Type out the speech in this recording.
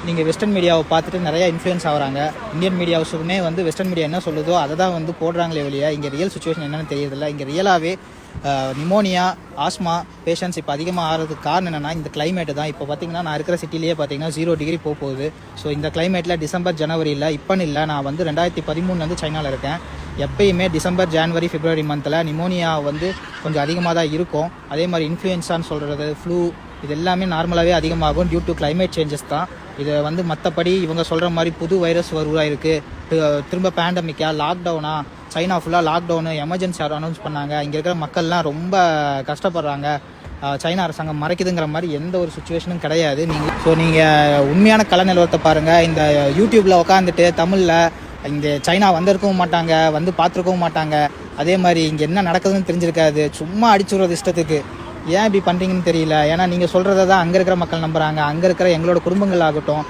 நீங்கள் வெஸ்டர்ன் மீடியாவை பார்த்துட்டு நிறையா இன்ஃப்ளூயன்ஸ் ஆகிறாங்க. இந்தியன் மீடியாவுக்குமே வந்து வெஸ்டர்ன் மீடியா என்ன சொல்லுதோ அதை தான் வந்து போடுறாங்களே வெளியே இங்கே ரியல் சுச்சுவேஷன் என்னென்னு தெரியறதில்ல. இங்கே ரியலாகவே நிமோனியா, ஆஸ்மா பேஷண்ட்ஸ் இப்போ அதிகமாக ஆகிறதுக்கு காரணம் என்னென்னா இந்த கிளைமேட்டு தான். இப்போ பார்த்தீங்கன்னா நான் இருக்கிற சிட்டிலேயே பார்த்தீங்கன்னா 0 டிகிரி போகுது. ஸோ இந்த கிளைமேட்டில் டிசம்பர் ஜனவரியில் இப்போன்னு இல்லை, நான் வந்து 2013 சைனாவில் இருக்கேன். எப்பயுமே டிசம்பர் ஜனவரி பிப்ரவரி மந்தில் நிமோனியா வந்து கொஞ்சம் அதிகமாக தான் இருக்கும். அதே மாதிரி இன்ஃப்ளூயன்ஸான்னு சொல்கிறது, ஃப்ளூ, இது எல்லாமே நார்மலாகவே அதிகமாகும் டியூ டு கிளைமேட் சேஞ்சஸ் தான். இதை வந்து மற்றபடி இவங்க சொல்கிற மாதிரி புது வைரஸ் உருவாயிருக்கு, திரும்ப பேண்டமிக்கா, லாக்டவுனா, சைனா ஃபுல்லாக லாக்டவுனு, எமர்ஜென்சி அனௌன்ஸ் பண்ணாங்க, இங்கே இருக்கிற மக்கள்லாம் ரொம்ப கஷ்டப்படுறாங்க, சைனா அரசாங்கம் மறைக்குதுங்கிற மாதிரி எந்த ஒரு சுச்சுவேஷனும் கிடையாது. நீங்கள் உண்மையான கல நிலவரத்தை பாருங்கள். இந்த யூடியூப்பில் உட்காந்துட்டு தமிழில் இங்கே சைனா வந்திருக்கவும் மாட்டாங்க, வந்து பார்த்துருக்கவும் மாட்டாங்க, அதே மாதிரி இங்கே என்ன நடக்குதுன்னு தெரிஞ்சிருக்காது, சும்மா அடிச்சுடுறது இஷ்டத்துக்கு. ஏன் இப்படி பண்ணுறீங்கன்னு தெரியல. ஏன்னா நீங்கள் சொல்கிறத தான் அங்கே இருக்கிற மக்கள் நம்புகிறாங்க. அங்கே இருக்கிற எங்களோட குடும்பங்கள் ஆகட்டும்,